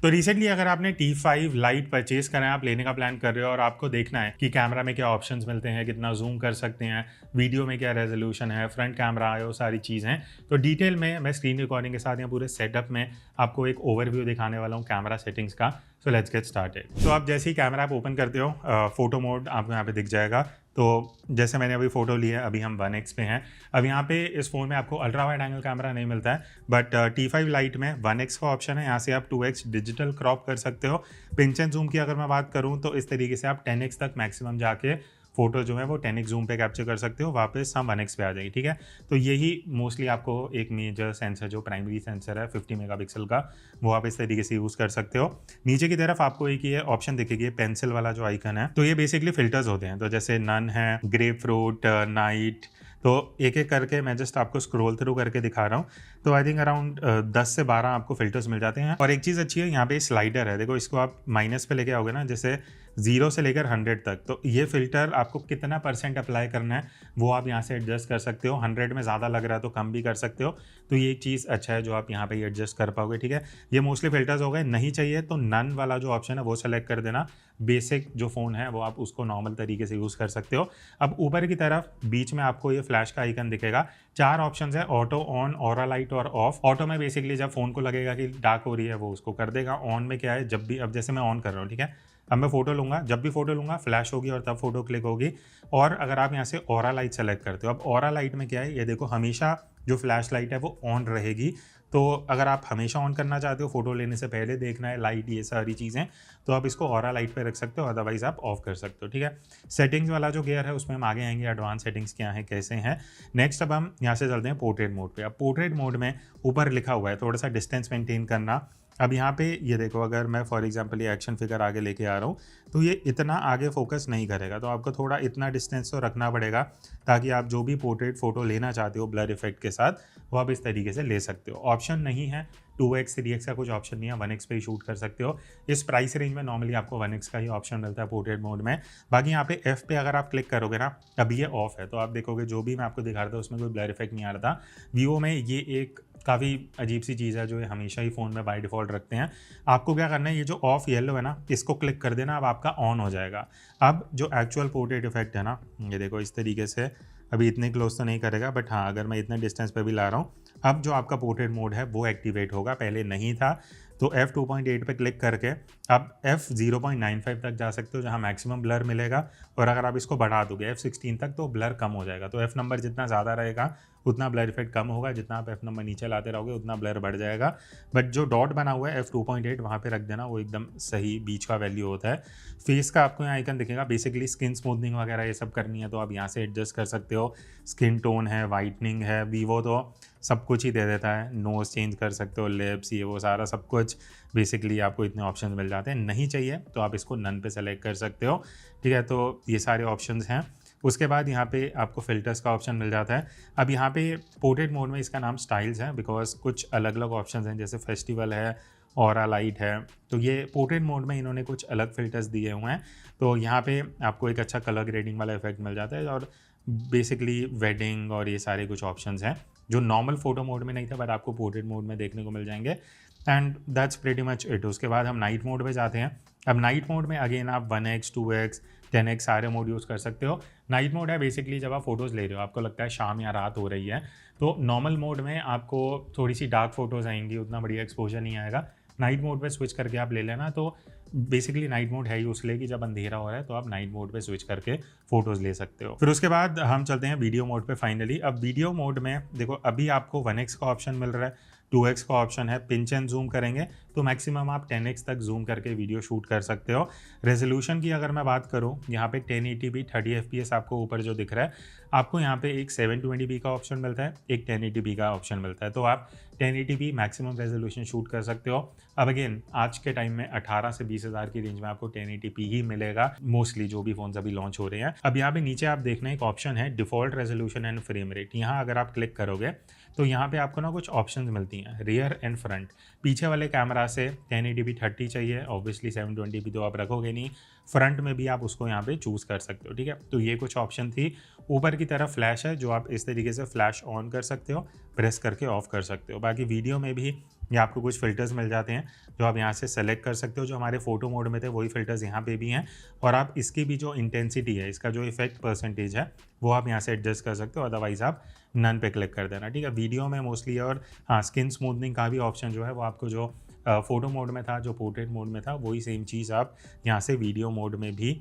तो रिसेंटली अगर आपने T5 लाइट परचेज करा है, आप लेने का प्लान कर रहे हो और आपको देखना है कि कैमरा में क्या ऑप्शंस मिलते हैं, कितना जूम कर सकते हैं, वीडियो में क्या रेजोल्यूशन है, फ्रंट कैमरा है, वो सारी चीज़ हैं, तो डिटेल में मैं स्क्रीन रिकॉर्डिंग के साथ या पूरे सेटअप में आपको एक ओवरव्यू दिखाने वाला हूँ कैमरा सेटिंग्स का। So let's get started. तो आप जैसे ही कैमरा आप ओपन करते हो, फोटो मोड आपको यहाँ पे दिख जाएगा। तो जैसे मैंने अभी फ़ोटो ली है, अभी हम 1x पे हैं। अब यहाँ पे इस फ़ोन में आपको अल्ट्रा वाइड एंगल कैमरा नहीं मिलता है, बट T5 लाइट में 1x का ऑप्शन है। यहाँ से आप 2x डिजिटल क्रॉप कर सकते हो। पिंच एंड जूम की अगर मैं बात करूँ तो इस तरीके से आप 10x तक मैक्सिमम जाके फ़ोटो जो है वो 10x जूम पे कैप्चर कर सकते हो, वापस हम 1x पे आ जाएगी। ठीक है, तो यही मोस्टली आपको एक मेजर सेंसर जो प्राइमरी सेंसर है 50 मेगापिक्सल का, वो आप इस तरीके से यूज़ कर सकते हो। नीचे की तरफ आपको एक ये ऑप्शन दिखेगी, पेंसिल वाला जो आइकन है, तो ये बेसिकली फिल्टर्स होते हैं। तो जैसे नन है, ग्रेप फ्रूट, नाइट, तो एक एक करके मैं जस्ट आपको स्क्रॉल थ्रू करके दिखा रहा हूँ। तो आई थिंक अराउंड 10 से 12 आपको फिल्टर्स मिल जाते हैं। और एक चीज़ अच्छी है, यहाँ पे स्लाइडर है, देखो इसको आप माइनस पे लेके आओगे ना, जैसे 0 से लेकर 100 तक, तो ये फिल्टर आपको कितना % अप्लाई करना है वो आप यहाँ से एडजस्ट कर सकते हो। 100 में ज़्यादा लग रहा है तो कम भी कर सकते हो। तो ये एक चीज़ अच्छा है जो आप यहाँ पे एडजस्ट कर पाओगे। ठीक है, ये मोस्टली फिल्टर्स हो गए। नहीं चाहिए तो नन वाला जो ऑप्शन है वो सेलेक्ट कर देना। बेसिक जो फ़ोन है वो आप उसको नॉर्मल तरीके से यूज़ कर सकते हो। अब ऊपर की तरफ बीच में आपको ये फ्लैश का आइकन दिखेगा। 4 ऑप्शंस है, ऑटो, ऑन, ऑरा लाइट और ऑफ। ऑटो में बेसिकली जब फ़ोन को लगेगा कि डार्क हो रही है वो उसको कर देगा। ऑन में क्या है, जब भी, अब जैसे मैं ऑन कर रहा हूँ, ठीक है, अब मैं फ़ोटो लूँगा, जब भी फ़ोटो लूँगा फ्लैश होगी और तब फ़ोटो क्लिक होगी। और अगर आप यहाँ से ऑरा लाइट सेलेक्ट करते हो, अब ऑरा लाइट में क्या है, ये देखो हमेशा जो फ्लैश लाइट है वो ऑन रहेगी। तो अगर आप हमेशा ऑन करना चाहते हो, फ़ोटो लेने से पहले देखना है लाइट, ये सारी चीज़ें, तो आप इसको ऑरा लाइट पे रख सकते हो, अदरवाइज़ आप ऑफ कर सकते हो। ठीक है, सेटिंग्स वाला जो गियर है उसमें हम आगे आएंगे, एडवांस सेटिंग्स क्या है, कैसे हैं। नेक्स्ट अब हम यहाँ से चलते हैं पोर्ट्रेट मोड पे। अब पोर्ट्रेट मोड में ऊपर लिखा हुआ है थोड़ा सा डिस्टेंस मेंटेन करना। अब यहाँ पे ये देखो, अगर मैं फॉर एग्जांपल ये एक्शन फिगर आगे लेके आ रहा हूँ तो ये इतना आगे फोकस नहीं करेगा, तो आपको थोड़ा इतना डिस्टेंस तो रखना पड़ेगा ताकि आप जो भी पोर्ट्रेट फ़ोटो लेना चाहते हो ब्लर इफेक्ट के साथ वो आप इस तरीके से ले सकते हो। ऑप्शन नहीं है 2x 3x का, कुछ ऑप्शन नहीं है, 1x पे ही शूट कर सकते हो। इस प्राइस रेंज में नॉर्मली आपको 1x का ही ऑप्शन मिलता है पोर्ट्रेट मोड में। बाकी यहाँ पे F पे अगर आप क्लिक करोगे ना, अभी ये ऑफ है, तो आप देखोगे जो भी मैं आपको दिखा रहा था उसमें कोई ब्लर इफेक्ट नहीं आ रहा था। वीवो में ये एक काफ़ी अजीब सी चीज़ है जो ये हमेशा ही फ़ोन में बाय डिफ़ॉल्ट रखते हैं। आपको क्या करना है, ये जो ऑफ येलो है ना, इसको क्लिक कर देना, अब आपका ऑन हो जाएगा। अब जो एक्चुअल पोर्ट्रेट इफेक्ट है ना, ये देखो इस तरीके से, अभी इतने क्लोज तो नहीं करेगा, बट हाँ अगर मैं इतने डिस्टेंस पे भी ला रहा हूँ, अब जो आपका पोर्ट्रेट मोड है वो एक्टिवेट होगा, पहले नहीं था। तो F2.8 पे क्लिक करके आप F0.95 तक जा सकते हो जहाँ मैक्सिमम ब्लर मिलेगा। और अगर आप इसको बढ़ा दोगे F16 तक तो ब्लर कम हो जाएगा। तो F नंबर जितना ज़्यादा रहेगा उतना ब्लर इफेक्ट कम होगा, जितना आप F नंबर नीचे लाते रहोगे उतना ब्लर बढ़ जाएगा। बट जो डॉट बना हुआ है F2.8 वहाँ पे रख देना, वो एकदम सही बीच का वैल्यू होता है। फेस का आपको यहाँ आइकन दिखेगा, बेसिकली स्किन स्मूथनिंग वगैरह ये सब करनी है तो आप यहाँ से एडजस्ट कर सकते हो। स्किन टोन है, वाइटनिंग है, वीवो तो सब कुछ ही दे देता है। नोज़ चेंज कर सकते हो, लिप्स, ये वो सारा सब कुछ बेसिकली आपको इतने ऑप्शन मिल जाते हैं। नहीं चाहिए तो आप इसको नन पे सेलेक्ट कर सकते हो। ठीक है, तो ये सारे ऑप्शंस हैं। उसके बाद यहाँ पे आपको फ़िल्टर्स का ऑप्शन मिल जाता है। अब यहाँ पे पोर्ट्रेट मोड में इसका नाम स्टाइल्स है बिकॉज कुछ अलग अलग ऑप्शंस हैं, जैसे फेस्टिवल है, ऑरा लाइट है। तो ये पोर्ट्रेट मोड में इन्होंने कुछ अलग फ़िल्टर्स दिए हुए हैं। तो यहाँ पे आपको एक अच्छा कलर ग्रेडिंग वाला इफेक्ट मिल जाता है और बेसिकली वेडिंग और ये सारे कुछ ऑप्शंस हैं जो नॉर्मल फोटो मोड में नहीं था बट आपको पोर्ट्रेट मोड में देखने को मिल जाएंगे। And that's pretty much it. उसके बाद हम नाइट मोड पे जाते हैं। अब नाइट मोड में अगेन आप 1x 2x 10x सारे मोड यूज़ कर सकते हो। नाइट मोड है बेसिकली जब आप फोटोज़ ले रहे हो, आपको लगता है शाम या रात हो रही है, तो नॉर्मल मोड में आपको थोड़ी सी डार्क फोटोज़ आएंगी, उतना बढ़िया एक्सपोजर नहीं आएगा। नाइट मोड पे स्विच करके आप ले लेना। तो बेसिकली नाइट मोड है ही उसके कि जब अंधेरा हो रहा है तो आप नाइट मोड पे स्विच करके फोटोज़ ले सकते हो। फिर उसके बाद हम चलते हैं वीडियो मोड पे फाइनली। अब वीडियो मोड में देखो, अभी आपको 1x का ऑप्शन मिल रहा है, 2x का ऑप्शन है। पिंच एंड जूम करेंगे तो मैक्सिमम आप 10x तक जूम करके वीडियो शूट कर सकते हो। रेजोल्यूशन की अगर मैं बात करूं, यहाँ पे 1080p 30 fps आपको ऊपर जो दिख रहा है, आपको यहाँ पे एक 720p का ऑप्शन मिलता है, एक 1080p का ऑप्शन मिलता है। तो आप 1080p मैक्सिमम रेजोल्यूशन शूट कर सकते हो। अब अगेन आज के टाइम में 18 से 20 हज़ार की रेंज में आपको 1080p ही मिलेगा, मोस्टली जो भी फोन अभी लॉन्च हो रहे हैं। अब यहाँ पे नीचे आप देखना एक ऑप्शन है default resolution and frame rate. यहाँ अगर आप क्लिक करोगे तो यहाँ पे आपको ना कुछ ऑप्शंस मिलती हैं, रियर एंड फ्रंट। पीछे वाले कैमरा से 1080p 30 चाहिए, ऑब्वियसली 720p तो आप रखोगे नहीं। फ्रंट में भी आप उसको यहाँ पे चूज़ कर सकते हो। ठीक है, तो ये कुछ ऑप्शन थी। ऊपर की तरफ फ्लैश है जो आप इस तरीके से फ्लैश ऑन कर सकते हो, प्रेस करके ऑफ कर सकते हो। बाकी वीडियो में भी या आपको कुछ फ़िल्टर्स मिल जाते हैं जो आप यहाँ से सेलेक्ट कर सकते हो। जो हमारे फ़ोटो मोड में थे वही फ़िल्टर्स यहाँ पे भी हैं, और आप इसकी भी जो इंटेंसिटी है, इसका जो इफेक्ट परसेंटेज है, वो आप यहाँ से एडजस्ट कर सकते हो। अदरवाइज़ आप नन पे क्लिक कर देना, ठीक है। वीडियो में मोस्टली, और हाँ, स्किन स्मूथनिंग का भी ऑप्शन जो है वो आपको जो फ़ोटो मोड में था, जो पोर्ट्रेट मोड में था, वही सेम चीज़ आप यहाँ से वीडियो मोड में भी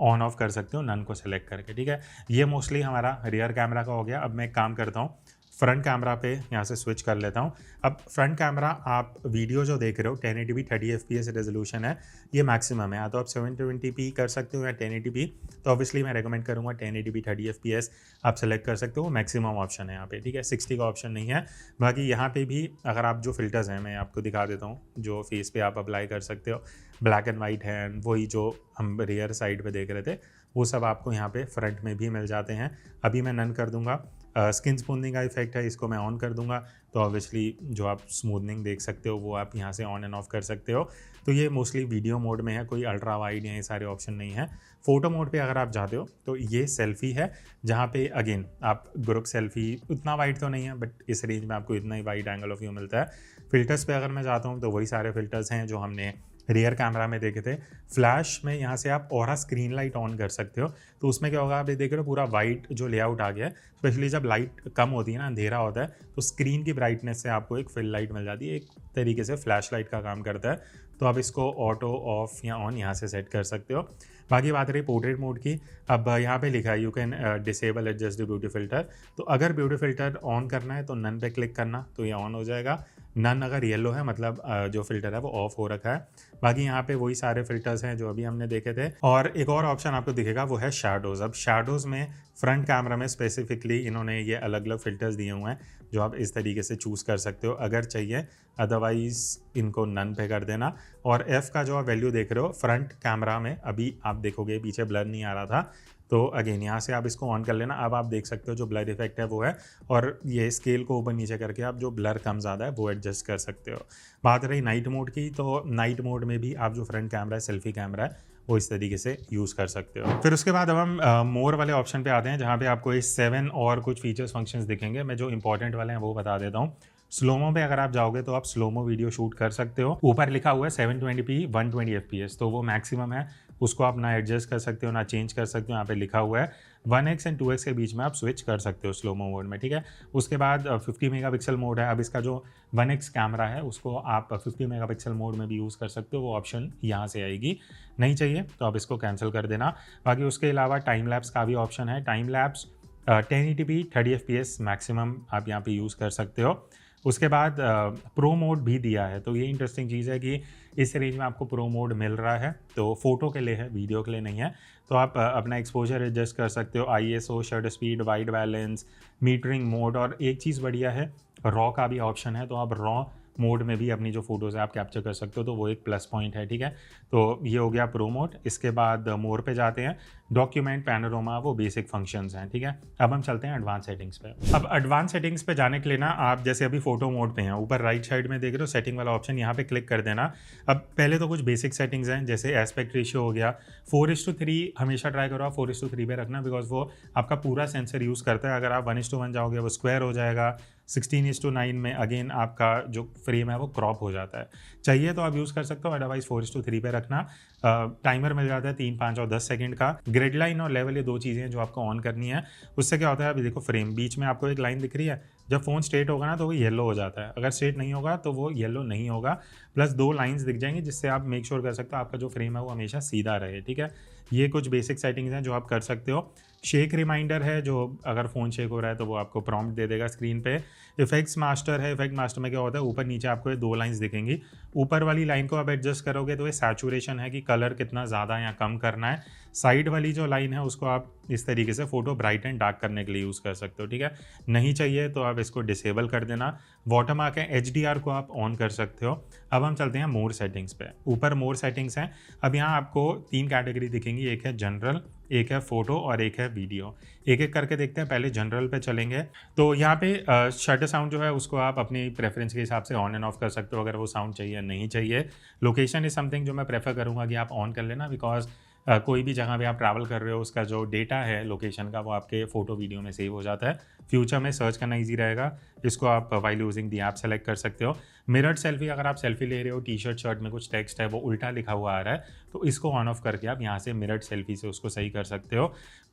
ऑन ऑफ कर सकते हो नन को सेलेक्ट करके, ठीक है। ये मोस्टली हमारा रियर कैमरा का हो गया। अब मैं एक काम करता हूँ, फ्रंट कैमरा पे यहाँ से स्विच कर लेता हूँ। अब फ्रंट कैमरा, आप वीडियो जो देख रहे हो 1080p 30 fps रेजोल्यूशन है, ये मैक्सिमम है। या तो आप 720p कर सकते हो या 1080p, तो ऑब्वियसली मैं रेकमेंड करूँगा 1080p 30 fps आप सेलेक्ट कर सकते हो, मैक्सिमम ऑप्शन है यहाँ पे, ठीक है। 60 का ऑप्शन नहीं है। बाकी यहाँ पे भी अगर आप जो फिल्टर्स हैं, मैं आपको दिखा देता हूँ, जो फेस पे आप अप्लाई कर सकते हो, ब्लैक एंड वाइट है, वही जो हम रियर साइड पे देख रहे थे, वो सब आपको यहाँ पे फ्रंट में भी मिल जाते हैं। अभी मैं नन कर दूंगा। स्किन स्मूथनिंग का इफेक्ट है, इसको मैं ऑन कर दूंगा, तो ऑब्वियसली जो आप स्मूथनिंग देख सकते हो वो आप यहाँ से ऑन एंड ऑफ कर सकते हो। तो ये मोस्टली वीडियो मोड में है, कोई अल्ट्रा वाइड या ये सारे ऑप्शन नहीं है। फोटो मोड पे अगर आप जाते हो तो ये सेल्फी है, जहाँ पे अगेन आप ग्रुप सेल्फी, उतना वाइड तो नहीं है बट इस रेंज में आपको इतना ही वाइड एंगल ऑफ व्यू मिलता है। फिल्टर्स पे अगर मैं जाता हूँ तो वही सारे फिल्टर्स हैं जो हमने रियर कैमरा में देखे थे। फ्लैश में यहाँ से आप ऑरा स्क्रीन लाइट ऑन कर सकते हो, तो उसमें क्या होगा, आप ये देख रहे हो पूरा वाइट जो लेआउट आ गया है। स्पेशली जब लाइट कम होती है ना, अंधेरा होता है, तो स्क्रीन की ब्राइटनेस से आपको एक फिल लाइट मिल जाती है, एक तरीके से फ्लैश लाइट का काम करता है। तो आप इसको ऑटो, ऑफ या ऑन यहाँ से सेट कर सकते हो। बाकी बात रही पोर्ट्रेट मोड की, अब यहाँ पे लिखा है you can disable adjust the beauty filter. तो अगर ब्यूटी फिल्टर ऑन करना है तो नन पे क्लिक करना, तो ये ऑन हो जाएगा। नन अगर येलो है मतलब जो फिल्टर है वो ऑफ हो रखा है। बाकी यहाँ पे वही सारे फिल्टर्स हैं जो अभी हमने देखे थे। और एक और ऑप्शन आपको दिखेगा, वो है शैडोज़। अब शैडोज़ में फ्रंट कैमरा में स्पेसिफिकली इन्होंने ये अलग अलग फिल्टर्स दिए हुए हैं जो आप इस तरीके से चूज़ कर सकते हो अगर चाहिए, अदरवाइज़ इनको नन पे कर देना। और एफ़ का जो आप वैल्यू देख रहे हो फ्रंट कैमरा में, अभी आप देखोगे पीछे ब्लर नहीं आ रहा था, तो अगेन यहाँ से आप इसको ऑन कर लेना। अब आप देख सकते हो जो ब्लर इफेक्ट है वो है, और ये स्केल को ऊपर नीचे करके आप जो ब्लर कम ज़्यादा है वो एडजस्ट कर सकते हो। बात रही नाइट मोड की, तो नाइट मोड में भी आप जो फ्रंट कैमरा है, सेल्फी कैमरा है, वो इस तरीके से यूज़ कर सकते हो। फिर उसके बाद अब हम मोर वाले ऑप्शन पे आते हैं, जहाँ पे आपको ये 7 और कुछ फीचर्स फंक्शंस दिखेंगे। मैं जो इंपॉर्टेंट वाले हैं वो बता देता हूँ। स्लोमो पे अगर आप जाओगे तो आप स्लोमो वीडियो शूट कर सकते हो। ऊपर लिखा हुआ है 720p 120 fps, तो वो मैक्सिमम है, उसको आप ना एडजस्ट कर सकते हो ना चेंज कर सकते हो। यहाँ पे लिखा हुआ है 1x एंड 2x के बीच में आप स्विच कर सकते हो स्लोमो मोड में, ठीक है। उसके बाद 50 मेगापिक्सल मोड है। अब इसका जो 1x कैमरा है उसको आप 50 मेगापिक्सल मोड में भी यूज़ कर सकते हो, वो ऑप्शन यहाँ से आएगी। नहीं चाहिए तो आप इसको कैंसिल कर देना। बाकी उसके अलावा टाइम लैप्स का भी ऑप्शन है। Time lapse 1080p 30 fps maximum आप यहाँ पे यूज़ कर सकते हो। उसके बाद प्रो मोड भी दिया है, तो ये इंटरेस्टिंग चीज़ है कि इस रेंज में आपको प्रो मोड मिल रहा है, तो फोटो के लिए है, वीडियो के लिए नहीं है। तो आप अपना एक्सपोजर एडजस्ट कर सकते हो, ISO, shutter speed, white balance, metering mode, और एक चीज़ बढ़िया है रॉ का भी ऑप्शन है, तो आप रॉ मोड में भी अपनी जो फोटोज़ है आप कैप्चर कर सकते हो, तो वो एक प्लस पॉइंट है, ठीक है। तो ये हो गया प्रो मोड। इसके बाद मोर पे जाते हैं, डॉक्यूमेंट, पैनोरामा, वो बेसिक फंक्शंस हैं, ठीक है। अब हम चलते हैं एडवांस सेटिंग्स पे। अब एडवांस सेटिंग्स पे जाने के लिए ना, आप जैसे अभी फोटो मोड पे हैं, ऊपर राइट साइड में देख रहे हो सेटिंग वाला ऑप्शन, यहाँ पे क्लिक कर देना। अब पहले तो कुछ बेसिक सेटिंग्स हैं, जैसे एस्पेक्ट रेशियो हो गया, 4:3 हमेशा ट्राई करो आप 4:3 पे रखना, बिकॉज वो आपका पूरा सेंसर यूज़ करता है। अगर आप 1:1 जाओगे वो स्क्वायर हो जाएगा। 16:9 में अगेन आपका जो फ्रेम है वो क्रॉप हो जाता है। चाहिए तो आप यूज़ कर सकते हो, अदरवाइज 4:3 पे रखना। टाइमर मिल जाता है 3, 5 और 10 सेकंड का। ग्रिड लाइन और लेवल, ये दो चीज़ें हैं जो आपको ऑन करनी है। उससे क्या होता है, अभी देखो फ्रेम बीच में आपको एक लाइन दिख रही है, जब फ़ोन स्ट्रेट होगा ना तो वो येलो हो जाता है, अगर स्ट्रेट नहीं होगा तो वो येलो नहीं होगा। प्लस 2 लाइंस दिख जाएंगी, जिससे आप मेक श्योर कर सकते हो आपका जो फ्रेम है वो हमेशा सीधा रहे, ठीक है। ये कुछ बेसिक सेटिंग्स हैं जो आप कर सकते हो। शेक रिमाइंडर है, जो अगर फ़ोन शेक हो रहा है तो वो आपको प्रॉम्प्ट दे देगा स्क्रीन पे। इफेक्ट्स मास्टर है, इफेक्ट मास्टर में क्या होता है, ऊपर नीचे आपको ये 2 लाइंस दिखेंगी। ऊपर वाली लाइन को आप एडजस्ट करोगे तो ये सैचुरेशन है कि कलर कितना ज़्यादा या कम करना है। साइड वाली जो लाइन है उसको आप इस तरीके से फ़ोटो ब्राइट एंड डार्क करने के लिए यूज़ कर सकते हो, ठीक है। नहीं चाहिए तो आप इसको डिसेबल कर देना। वाटरमार्क है, HDR को आप ऑन कर सकते हो। अब हम चलते हैं मोर सेटिंग्स पे। ऊपर मोर सेटिंग्स हैं। अब यहाँ आपको 3 कैटेगरी दिखेंगी, एक है जनरल, एक है फोटो और एक है वीडियो। एक एक करके देखते हैं। पहले जनरल पे चलेंगे, तो यहाँ पे शटर साउंड जो है उसको आप अपनी प्रेफरेंस के हिसाब से ऑन एंड ऑफ कर सकते हो, अगर वो साउंड चाहिए नहीं चाहिए। लोकेशन इज समथिंग जो मैं प्रेफर करूँगा कि आप ऑन कर लेना, बिकॉज कोई भी जहाँ पे आप ट्रैवल कर रहे हो उसका जो डेटा है लोकेशन का वो आपके फ़ोटो वीडियो में सेव हो जाता है। फ्यूचर में सर्च करना ईजी रहेगा। इसको आप while using the app select कर सकते हो। मिरर्ड सेल्फी, अगर आप सेल्फी ले रहे हो, टी शर्ट शर्ट में कुछ टेक्स्ट है वो उल्टा लिखा हुआ आ रहा है, तो इसको ऑन ऑफ करके आप यहाँ से मिरर्ड सेल्फी से उसको सही कर सकते हो।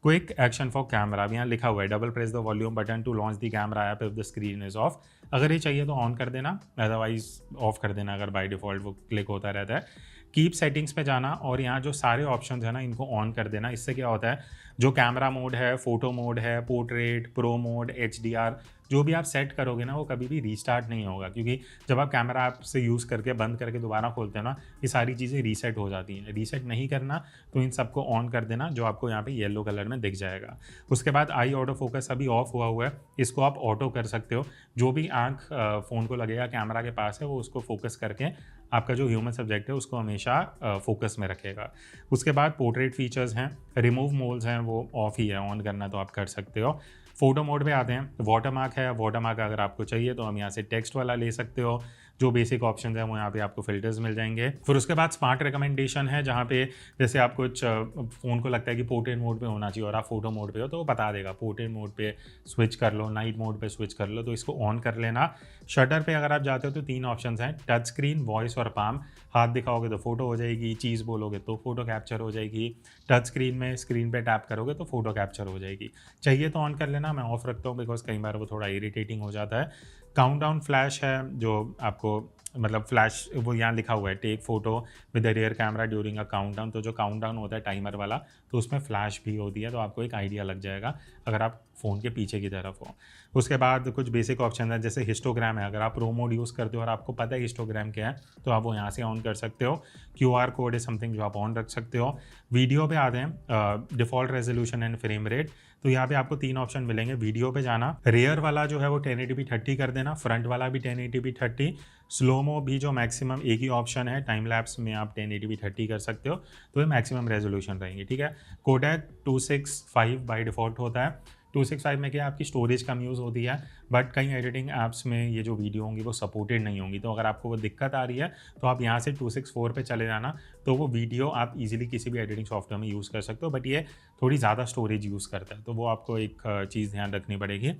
क्विक एक्शन फॉर कैमरा, अब यहाँ लिखा हुआ है double press the volume button to launch the camera app if the screen is off. अगर ये चाहिए तो ऑन कर देना, अदरवाइज ऑफ कर देना अगर बाय डिफ़ॉल्ट वो क्लिक होता रहता है। कीप सेटिंग्स पे जाना और यहाँ जो सारे ऑप्शंस है ना इनको ऑन कर देना। इससे क्या होता है, जो कैमरा मोड है, फोटो मोड है, पोर्ट्रेट, प्रो मोड, HDR, जो भी आप सेट करोगे ना वो कभी भी रीस्टार्ट नहीं होगा, क्योंकि जब आप कैमरा ऐप से यूज़ करके बंद करके दोबारा खोलते हो ना ये सारी चीज़ें रीसेट हो जाती हैं। रीसेट नहीं करना तो इन सबको ऑन कर देना, जो आपको यहाँ पे येलो कलर में दिख जाएगा। उसके बाद आई ऑटो फोकस अभी ऑफ हुआ है, इसको आप ऑटो कर सकते हो। जो भी आँख फ़ोन को लगेगा कैमरा के पास है वो उसको फोकस करके आपका जो ह्यूमन सब्जेक्ट है उसको हमेशा फोकस में रखेगा। उसके बाद पोर्ट्रेट फीचर्स हैं, रिमूव मोड्स हैं वो ऑफ ही है, ऑन करना तो आप कर सकते हो। फोटो मोड पे आते हैं, वाटरमार्क है, वाटरमार्क अगर आपको चाहिए तो हम यहाँ से टेक्स्ट वाला ले सकते हो। जो बेसिक ऑप्शन है वो यहाँ पे आपको फिल्टर्स मिल जाएंगे। फिर उसके बाद स्मार्ट रिकमेंडेशन है, जहाँ पे जैसे आप कुछ फ़ोन को लगता है कि पोर्ट्रेट मोड पे होना चाहिए और आप फोटो मोड पे हो तो वो बता देगा पोर्ट्रेट मोड पे स्विच कर लो, नाइट मोड पे स्विच कर लो, तो इसको ऑन कर लेना। शटर पे अगर आप जाते हो तो 3 ऑप्शंस हैं, टच स्क्रीन, वॉइस और पाम। हाथ दिखाओगे तो फोटो हो जाएगी, चीज़ बोलोगे तो फोटो कैप्चर हो जाएगी। टच स्क्रीन में स्क्रीन पे टैप करोगे तो फोटो कैप्चर हो जाएगी। चाहिए तो ऑन कर लेना, मैं ऑफ रखता हूँ बिकॉज कई बार वो थोड़ा इरिटेटिंग हो जाता है। काउंटडाउन फ्लैश है, जो आपको मतलब फ्लैश वो यहाँ लिखा हुआ है take photo with the rear camera during a countdown, तो जो काउंटडाउन होता है टाइमर वाला तो उसमें फ्लैश भी होती है, तो आपको एक आइडिया लग जाएगा अगर आप फ़ोन के पीछे की तरफ हो। उसके बाद कुछ बेसिक ऑप्शन है, जैसे हिस्टोग्राम है, अगर आप प्रो मोड यूज़ करते हो और आपको पता है हिस्टोग्राम क्या है तो आप वो यहाँ से ऑन कर सकते हो। QR कोड है समथिंग जो आप ऑन रख सकते हो। वीडियो पे आते हैं, default resolution and frame rate, तो यहाँ पे आपको 3 ऑप्शन मिलेंगे। वीडियो पे जाना, रेयर वाला जो है वो 1080p 30 कर देना, फ्रंट वाला भी 1080p 30, स्लोमो भी जो मैक्सिमम एक ही ऑप्शन है, टाइम लैप्स में आप 1080p 30 कर सकते हो, तो ये मैक्सिमम रेजोल्यूशन रहेंगे, ठीक है। कोडेक 265 बाय डिफ़ॉल्ट होता है। 265 में क्या आपकी स्टोरेज कम यूज़ होती है, बट कई एडिटिंग ऐप्स में ये जो वीडियो होंगी वो सपोर्टेड नहीं होंगी, तो अगर आपको वो दिक्कत आ रही है तो आप यहाँ से 264 पे चले जाना, तो वो वीडियो आप इजीली किसी भी एडिटिंग सॉफ्टवेयर में यूज़ कर सकते हो, बट ये थोड़ी ज़्यादा स्टोरेज यूज़ करता है, तो वो आपको एक चीज़ ध्यान रखनी पड़ेगी।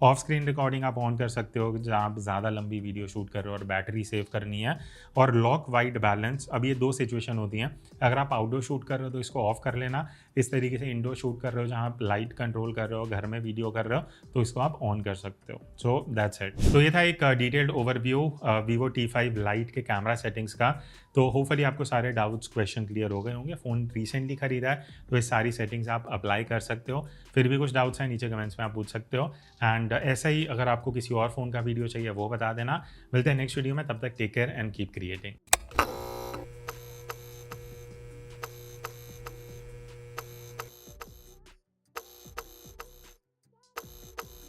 ऑफ स्क्रीन रिकॉर्डिंग आप ऑन कर सकते हो जहाँ आप ज़्यादा लंबी वीडियो शूट कर रहे हो और बैटरी सेव करनी है। और लॉक वाइट बैलेंस, अब ये 2 सिचुएशन होती हैं, अगर आप आउटडोर शूट कर रहे हो तो इसको ऑफ कर लेना। इस तरीके से इंडोर शूट कर रहे हो जहाँ आप लाइट कंट्रोल कर रहे हो, घर में वीडियो कर रहे हो, तो इसको आप ऑन कर सकते हो। So that's it. तो ये था एक detailed overview Vivo T5 Lite के कैमरा सेटिंग्स का। तो होपफुली आपको सारे डाउट्स क्वेश्चन क्लियर हो गए होंगे। फ़ोन रिसेंटली खरीदा है तो ये सारी सेटिंग्स आप अप्लाई कर सकते हो। फिर भी कुछ डाउट्स हैं नीचे कमेंट्स में आप पूछ सकते हो। एंड ऐसा ही अगर आपको किसी और फ़ोन का वीडियो चाहिए वो बता देना। मिलते हैं नेक्स्ट वीडियो में, तब तक take care and keep creating.